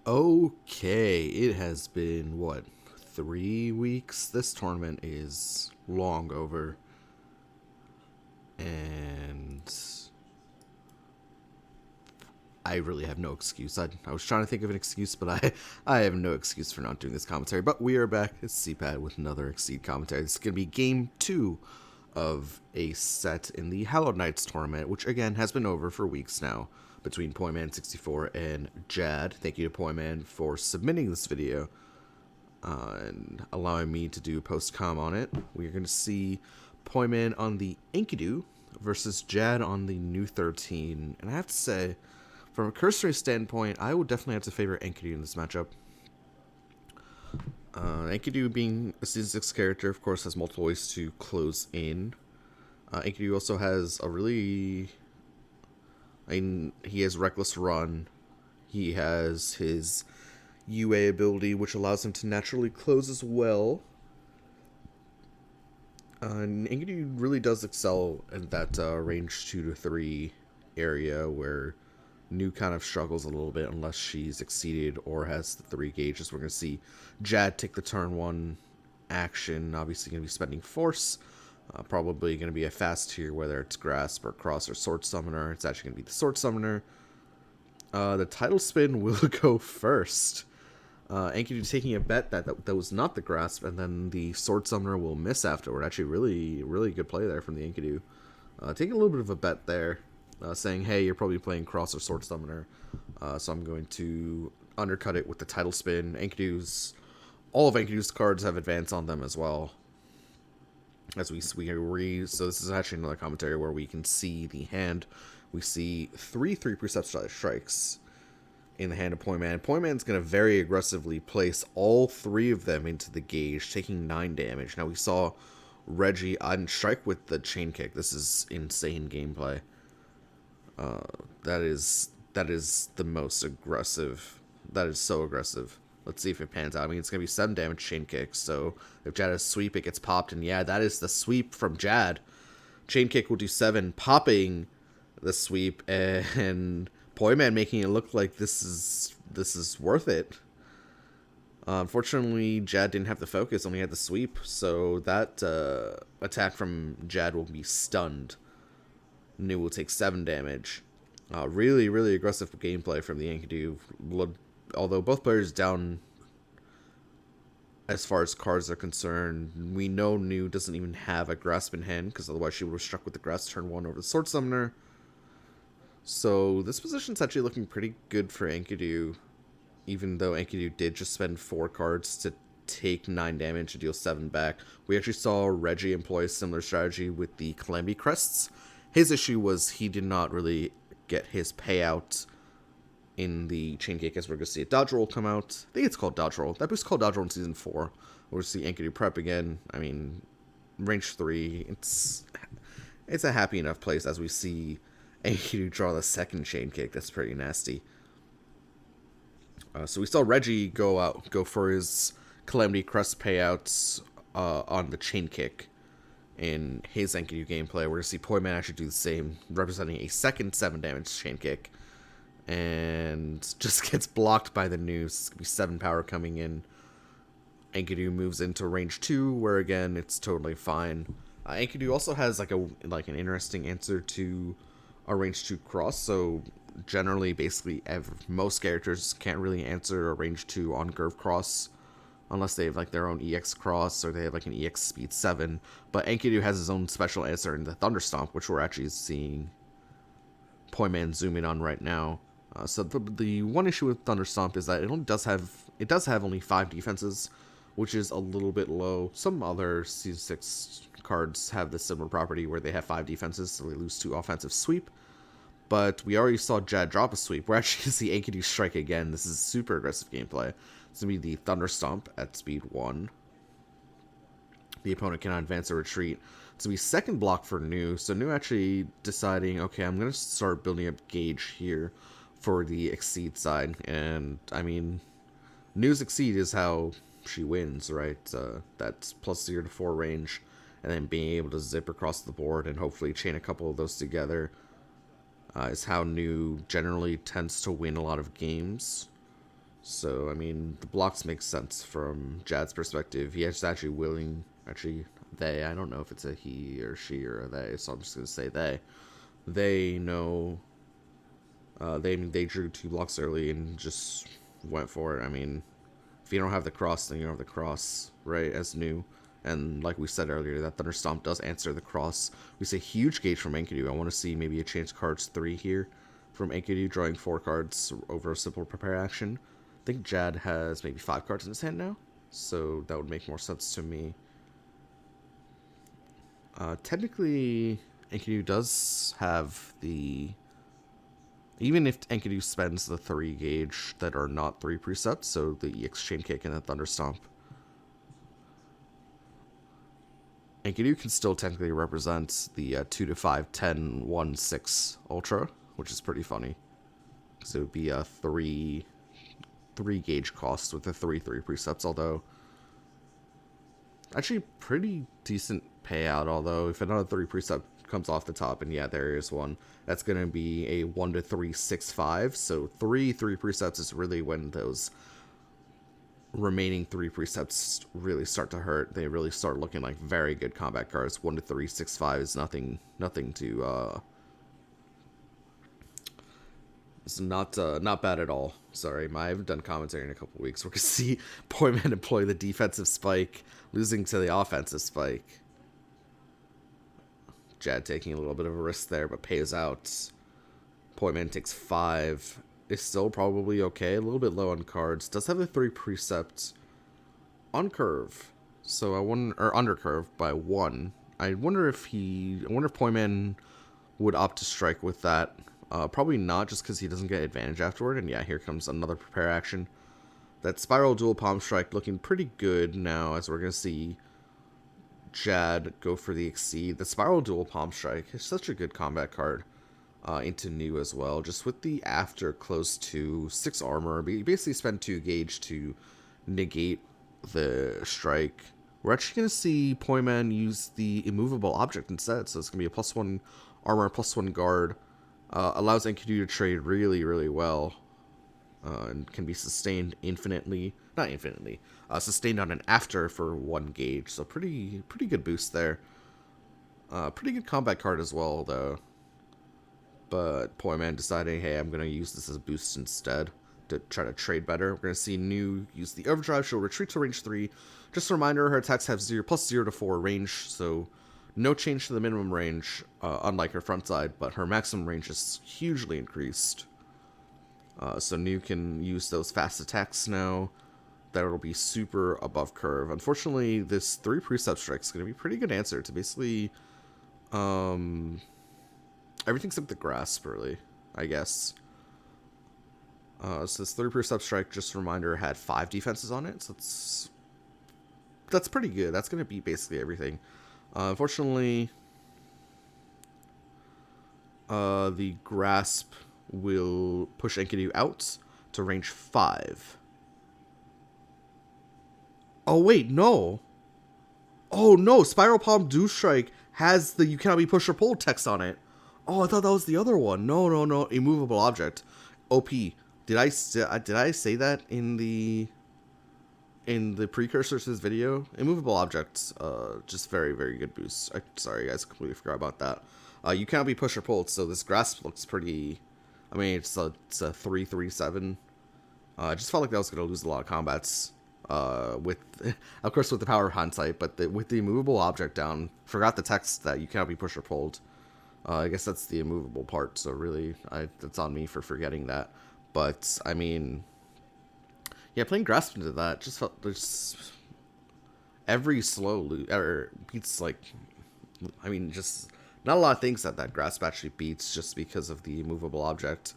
Okay, it has been, what, 3 weeks? This tournament is long over. And I really have no excuse. I was trying to think of an excuse, but I have no excuse for not doing this commentary. But we are back at CPAD with another Exceed commentary. This is going to be game 2 of a set in the Hallowed Knights tournament, which again has been over for weeks now, between Poiman64 and Jad. Thank you to Poiman for submitting this video and allowing me to do post-com on it. We're going to see Poiman on the Enkidu versus Jad on the Nu-13. And I have to say, from a cursory standpoint, I would definitely have to favor Enkidu in this matchup. Enkidu, being a Season 6 character, of course, has multiple ways to close in. Enkidu also has a really... he has Reckless Run. He has his UA ability, which allows him to naturally close as well. And Enkidu really does excel in that range 2 to 3 area where Nu kind of struggles a little bit unless she's exceeded or has the 3 gauges. We're going to see Jad take the turn 1 action, obviously going to be spending Force. Probably going to be a fast tier, whether it's Grasp or Cross or Sword Summoner. It's actually going to be the Sword Summoner. The title spin will go first. Enkidu taking a bet that was not the Grasp, and then the Sword Summoner will miss afterward. Actually, really good play there from the Enkidu. Taking a little bit of a bet there, saying, hey, you're probably playing Cross or Sword Summoner, so I'm going to undercut it with the title spin. All of Enkidu's cards have advance on them as well. So this is actually another commentary where we can see the hand. We see 3 3% strikes in the hand of Poiman. Poiman's going to very aggressively place all 3 of them into the gauge, taking 9 damage. Now we saw Reggie on strike with the chain kick. This is insane gameplay. That is the most aggressive. That is so aggressive. Let's see if it pans out. I mean, it's going to be 7 damage chain kick, so if Jad has sweep, it gets popped, and yeah, that is the sweep from Jad. Chain kick will do 7, popping the sweep, and Poiman making it look like this is worth it. Unfortunately, Jad didn't have the focus, only had the sweep, so that attack from Jad will be stunned. Nu will take 7 damage. Really aggressive gameplay from the Enkidu. Although both players down as far as cards are concerned, we know Nu doesn't even have a Grasp in hand, because otherwise she would have struck with the Grasp turn 1 over the Sword Summoner. So this position's actually looking pretty good for Enkidu, even though Enkidu did just spend 4 cards to take 9 damage to deal 7 back. We actually saw Reggie employ a similar strategy with the Calamity Crests. His issue was he did not really get his payout in the chain kick, as we're going to see a dodge roll come out. I think it's called dodge roll. That was called dodge roll in Season 4. We'll see Enkidu prep again. I mean, range 3. It's a happy enough place as we see Enkidu draw the second chain kick. That's pretty nasty. So we saw Reggie go for his Calamity Crest payouts on the chain kick in his Enkidu gameplay. We're going to see Poiman actually do the same, representing a second 7 damage chain kick. And just gets blocked by the Nu. It's going to be 7 power coming in. Enkidu moves into range 2, where again, it's totally fine. Enkidu also has like an interesting answer to a range 2 cross, so generally, basically, most characters can't really answer a range 2 on Curve cross, unless they have like their own EX cross, or they have like an EX speed 7, but Enkidu has his own special answer in the Thunderstomp, which we're actually seeing Poiman zoom in on right now. So the one issue with Thunderstomp is that it does have only 5 defenses, which is a little bit low. Some other Season 6 cards have this similar property where they have 5 defenses, so they lose 2 offensive sweep. But we already saw Jad drop a sweep. We're actually going to see Enkidu strike again. This is super aggressive gameplay. It's going to be the Thunderstomp at speed 1. The opponent cannot advance or retreat. It's going to be second block for Nu. So Nu actually deciding, okay, I'm going to start building up gauge here for the Exceed side. And, I mean, Nu's Exceed is how she wins, right? That's plus 0 to 4 range. And then being able to zip across the board and hopefully chain a couple of those together is how Nu generally tends to win a lot of games. So, I mean, the blocks make sense from Jad's perspective. He is actually willing, actually, they, I don't know if it's a he or she or a they, so I'm just going to say they. They know, they drew 2 blocks early and just went for it. I mean, if you don't have the cross, then you don't have the cross, right, as new. And like we said earlier, that Thunderstomp does answer the cross. We see a huge gauge from Enkidu. I want to see maybe a change cards 3 here from Enkidu, drawing 4 cards over a simple prepare action. I think Jad has maybe 5 cards in his hand now, so that would make more sense to me. Technically, Enkidu does have the... Even if Enkidu spends the 3 gauge that are not 3 precepts, so the EX Chain Kick and the Thunderstomp, Enkidu can still technically represent the 2 to 5, 10, 1, 6 Ultra, which is pretty funny. Because it would be a 3 gauge cost with the 3 precepts, although actually pretty decent payout, although if another 3 precept comes off the top, and yeah, there is one, that's going to be a 1 to 3, 6, 5, so 3 precepts is really when those remaining 3 precepts really start to hurt. They really start looking like very good combat cards. 1 to 3, 6, 5 is nothing to it's not bad at all. Sorry, I haven't done commentary in a couple weeks. We're gonna see Poiman employ the defensive spike, losing to the offensive spike. Jad taking a little bit of a risk there, but pays out. Poiman takes 5. Is still probably okay. A little bit low on cards. Does have the 3 precept on curve. So I wonder, or under curve by 1. I wonder if Poiman would opt to strike with that. Probably not, just because he doesn't get advantage afterward. And yeah, here comes another prepare action. That Spiral Dual Palm Strike looking pretty good now, as we're going to see Jad go for the Exceed. The Spiral Dual Palm Strike is such a good combat card into Nu as well. Just with the after close to 6 armor, you basically spend 2 gauge to negate the strike. We're actually going to see Poiman use the immovable object instead, so it's going to be a +1 armor, +1 guard. Allows Enkidu to trade really, really well. And can be sustained infinitely. Not infinitely. Sustained on an after for 1 gauge. So pretty good boost there. Pretty good combat card as well, though. But Poiman deciding, hey, I'm going to use this as a boost instead to try to trade better. We're going to see Nu use the Overdrive. She'll retreat to range 3. Just a reminder, her attacks have +0 to 4 range, so no change to the minimum range, unlike her front side, but her maximum range is hugely increased. So Nu can use those fast attacks now. That'll be super above curve. Unfortunately, this 3 precept strike is going to be a pretty good answer to basically everything except the grasp, really, I guess. So this 3 precept strike, just a reminder, had 5 defenses on it, so that's pretty good. That's going to beat basically everything. Unfortunately, the grasp will push Enkidu out to range 5. Oh, wait, no. Oh, no, Spiral Palm Dew Strike has the you cannot be pushed or pulled text on it. Oh, I thought that was the other one. No, immovable object. OP. Did I say that in the precursor to this video? Immovable objects, just very, very good boost. Sorry, guys, completely forgot about that. You cannot be pushed or pulled, so this grasp looks pretty... I mean, it's a 3/3/7. I just felt like that was going to lose a lot of combats. With, of course, with the power of hindsight, but with the immovable object down, forgot the text that you cannot be pushed or pulled. I guess that's the immovable part, so really, that's on me for forgetting that. But, I mean... Yeah, playing Grasp into that just felt there's every slow beats, like, I mean, just not a lot of things that Grasp actually beats just because of the immovable object.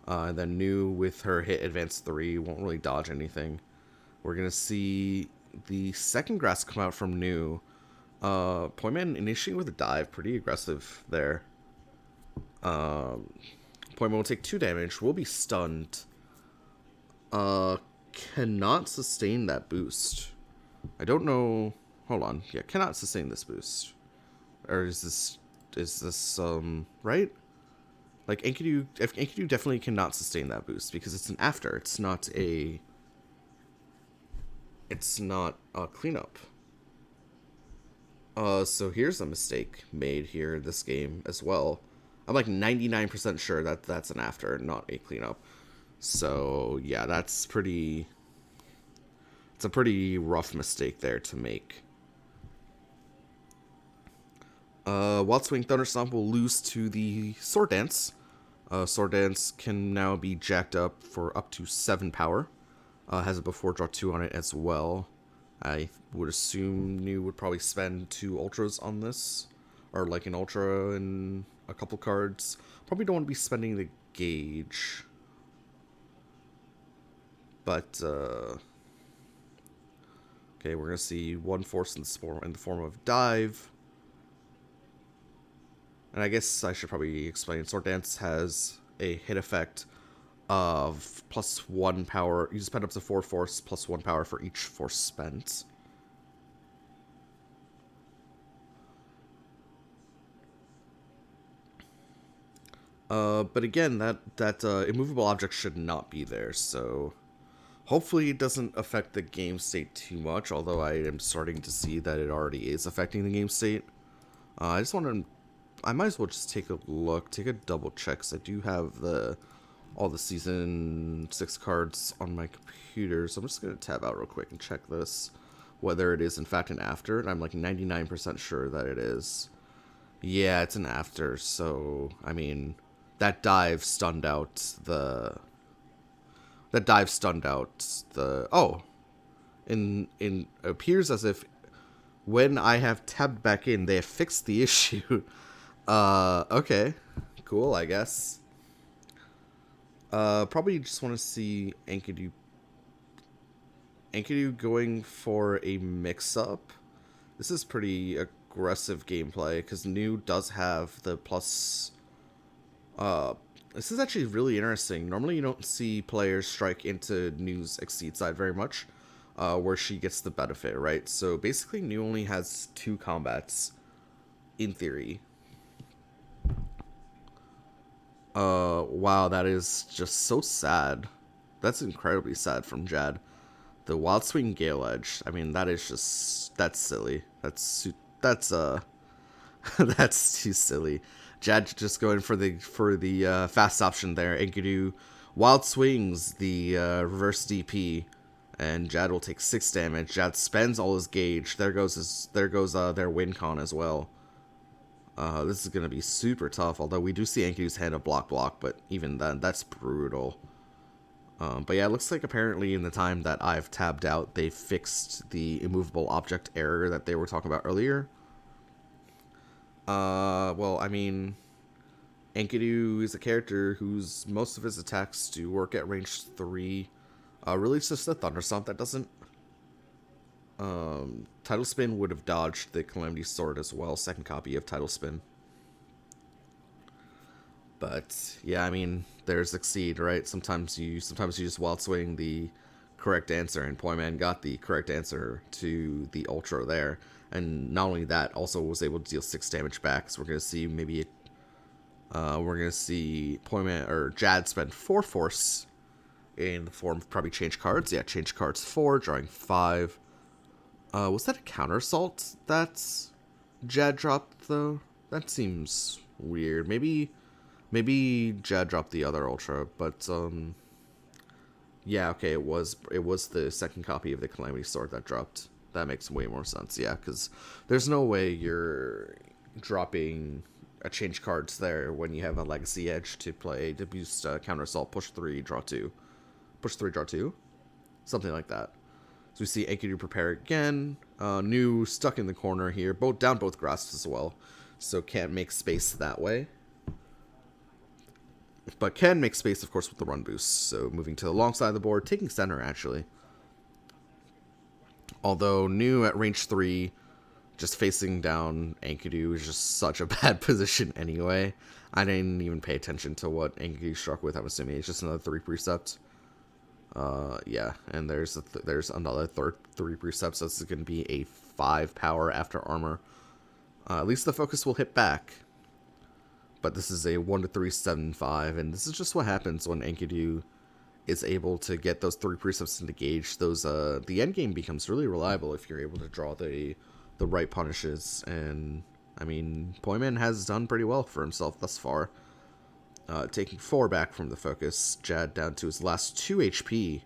And then Nu with her hit advance 3 won't really dodge anything. We're gonna see the second Grasp come out from Nu. Poiman initiating with a dive, pretty aggressive there. Poiman will take 2 damage, will be stunned. Cannot sustain that boost. I don't know. Hold on. Yeah, cannot sustain this boost. Or is this right? Like Enkidu definitely cannot sustain that boost because it's an after. It's not a it's not a cleanup. So here's a mistake made here in this game as well. I'm like 99% sure that that's an after, not a cleanup. So yeah, that's pretty. It's a pretty rough mistake there to make. Wild Swing Thunderstomp will lose to the Sword Dance. Sword Dance can now be jacked up for up to 7 power. Has a before draw 2 on it as well. I would assume Nu would probably spend 2 ultras on this. Or like an ultra and a couple cards. Probably don't want to be spending the gauge. But, okay, we're going to see 1 force in the form of Dive. And I guess I should probably explain. Sword Dance has a hit effect of +1 power. You spend up to 4 force +1 power for each force spent. But again, that immovable object should not be there, so hopefully it doesn't affect the game state too much, although I am starting to see that it already is affecting the game state. I just want to... I might as well just take a look, take a double check, because I do have all the Season 6 cards on my computer, so I'm just going to tab out real quick and check this, whether it is in fact an after, and I'm like 99% sure that it is. Yeah, it's an after, so, I mean, that dive stunned out the... Oh! It appears as if when I have tabbed back in, they have fixed the issue. Okay. Cool, I guess. Probably just want to see Enkidu going for a mix-up. This is pretty aggressive gameplay, because Nu does have the plus... this is actually really interesting. Normally you don't see players strike into Nu's Exceed side very much, where she gets the benefit, right? So basically Nu only has 2 combats, in theory. Wow, that is just so sad. That's incredibly sad from Jad. The Wild Swing Gale Edge. I mean, that is just... That's silly. That's that's too silly. Jad just going for the fast option there. Enkidu Wild Swings the reverse DP, and Jad will take 6 damage. Jad spends all his gauge. There goes their win con as well. This is going to be super tough, although we do see Enkidu's hand of block, but even then, that's brutal. But yeah, it looks like apparently in the time that I've tabbed out, they fixed the immovable object error that they were talking about earlier. Well, I mean, Enkidu is a character whose most of his attacks do work at range 3. Really, it's just the Thunderstomp that doesn't. Tidal Spin would have dodged the Calamity Sword as well, second copy of Tidal Spin. But yeah, I mean, there's Exceed, right? Sometimes you just Wild Swing the correct answer, and Poiman got the correct answer to the Ultra there. And not only that, also was able to deal 6 damage back. So we're gonna see maybe we're gonna see Poiman or Jad spend 4 force in the form of probably change cards. Yeah, change cards 4, drawing 5. Was that a counter assault that Jad dropped though? That seems weird. Maybe Jad dropped the other Ultra, but yeah, okay, it was the second copy of the Calamity Sword that dropped. That makes way more sense, yeah, because there's no way you're dropping a change cards there when you have a Legacy Edge to play to boost counter assault, push 3, draw 2. Push 3, draw 2? Something like that. So we see Enkidu prepare again. Nu stuck in the corner here, down both grasps as well, so can't make space that way. But can make space, of course, with the run boost. So moving to the long side of the board, taking center, actually. Although Nu at range 3, just facing down Enkidu is just such a bad position anyway. I didn't even pay attention to what Enkidu struck with. I'm assuming it's just another 3 precept. Yeah, and there's another 3 precept, so this is going to be a 5 power after armor. At least the focus will hit back. But this is a 1-3-7-5, and this is just what happens when Enkidu is able to get those 3 precepts into gauge, those the end game becomes really reliable if you're able to draw the right punishes. And I mean, Poiman has done pretty well for himself thus far, taking 4 back from the focus. Jad down to his last 2 HP.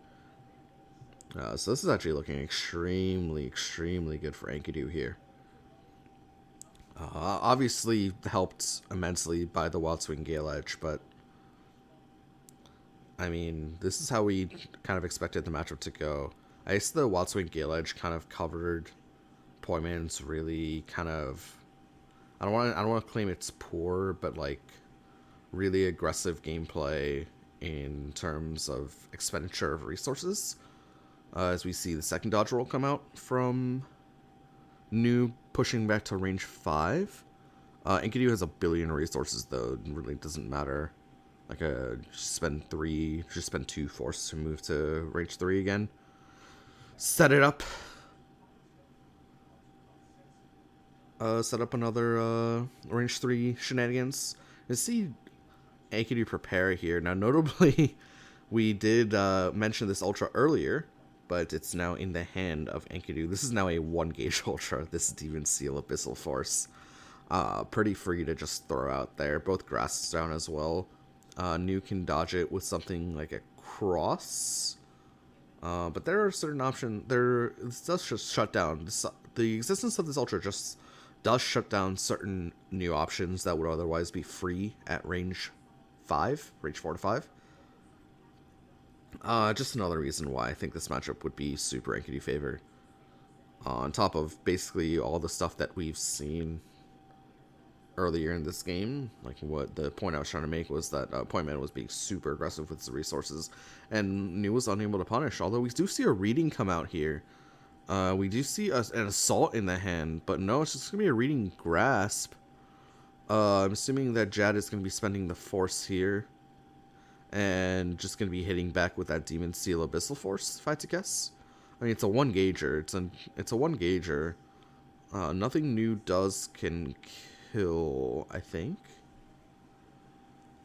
So this is actually looking extremely good for Enkidu here. Obviously helped immensely by the Wild Swing Gale Edge, but I mean, this is how we kind of expected the matchup to go. I guess the Wild Swing Gale Edge kind of covered Poiman's really kind of, I don't want to claim it's poor, but like really aggressive gameplay in terms of expenditure of resources. As we see the second dodge roll come out from Nu pushing back to range 5. Enkidu has a billion resources though, it really doesn't matter. Like just spend 2 force to move to range 3 again. Set it up. Set up another range 3 shenanigans. You see Enkidu prepare here. Now notably, we did mention this ultra earlier, but it's now in the hand of Enkidu. This is now a 1 gauge ultra. This Demon Seal Abyssal Force. Pretty free to just throw out there. Both grasses down as well. Nu can dodge it with something like a cross. But there are certain options. This does just shut down. The existence of this ultra just does shut down certain new options that would otherwise be free at range 5, range 4 to 5. Just another reason why I think this matchup would be super Enkidu favor. On top of basically all the stuff that we've seen earlier in this game, like what the point I was trying to make was that Poiman was being super aggressive with his resources, and Nu was unable to punish. Although we do see a reading come out here. We do see an assault in the hand, but no, it's just going to be a reading grasp. I'm assuming that Jad is going to be spending the force here, and just going to be hitting back with that Demon Seal Abyssal Force, if I had to guess. I mean, it's a 1 gauger. It's a 1 gauger. Nothing Nu does can kill, I think.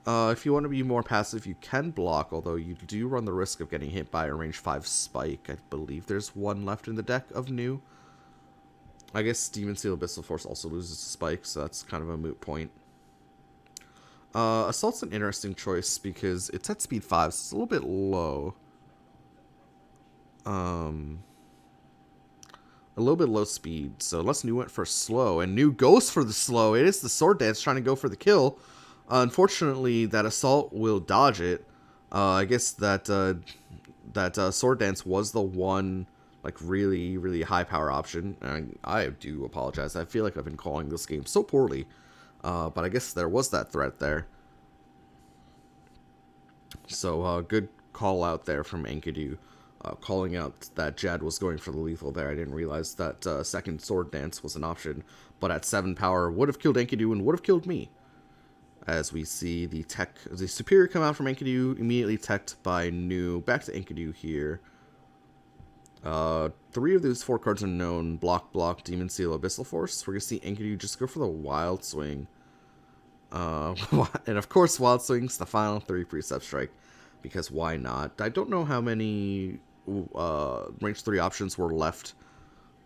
If you want to be more passive, you can block, although you do run the risk of getting hit by a range 5 spike. I believe there's 1 left in the deck of Nu. I guess Demon Seal Abyssal Force also loses spike, so that's kind of a moot point. Assault's an interesting choice because it's at speed 5, so it's a little bit low. A little bit low speed, so unless Nu went for slow, and Nu goes for the slow, it is the Sword Dance trying to go for the kill. Unfortunately, that assault will dodge it. I guess that Sword Dance was the one like really high power option. And I do apologize. I feel like I've been calling this game so poorly, but I guess there was that threat there. So good call out there from Enkidu, calling out that Jad was going for the lethal there. I didn't realize that second Sword Dance was an option, but at 7 power would have killed Enkidu and would have killed me. As we see the superior come out from Enkidu, immediately teched by Nu. Back to Enkidu here. 3 of those 4 cards are known. Block, Demon Seal, Abyssal Force. We're going to see Enkidu just go for the Wild Swing. And of course, Wild Swing's the final 3 Precept Strike. Because why not? I don't know how many range 3 options were left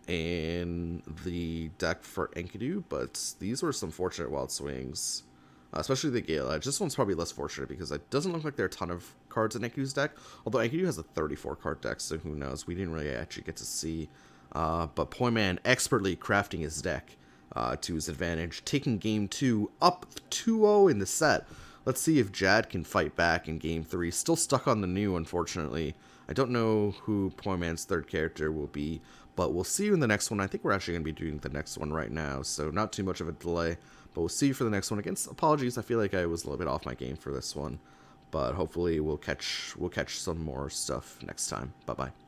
in the deck for Enkidu, but these were some fortunate Wild Swings. Especially the Gale Edge. This one's probably less fortunate because it doesn't look like there are a ton of cards in Enkidu's deck. Although Enkidu has a 34 card deck, so who knows? We didn't really actually get to see. But Poiman expertly crafting his deck to his advantage, taking game 2 up 2-0 in the set. Let's see if Jad can fight back in game 3. Still stuck on the Nu, unfortunately. I don't know who Poiman's third character will be, but we'll see you in the next one. I think we're actually going to be doing the next one right now, so not too much of a delay. But we'll see you for the next one. Again, apologies, I feel like I was a little bit off my game for this one. But hopefully we'll catch some more stuff next time. Bye-bye.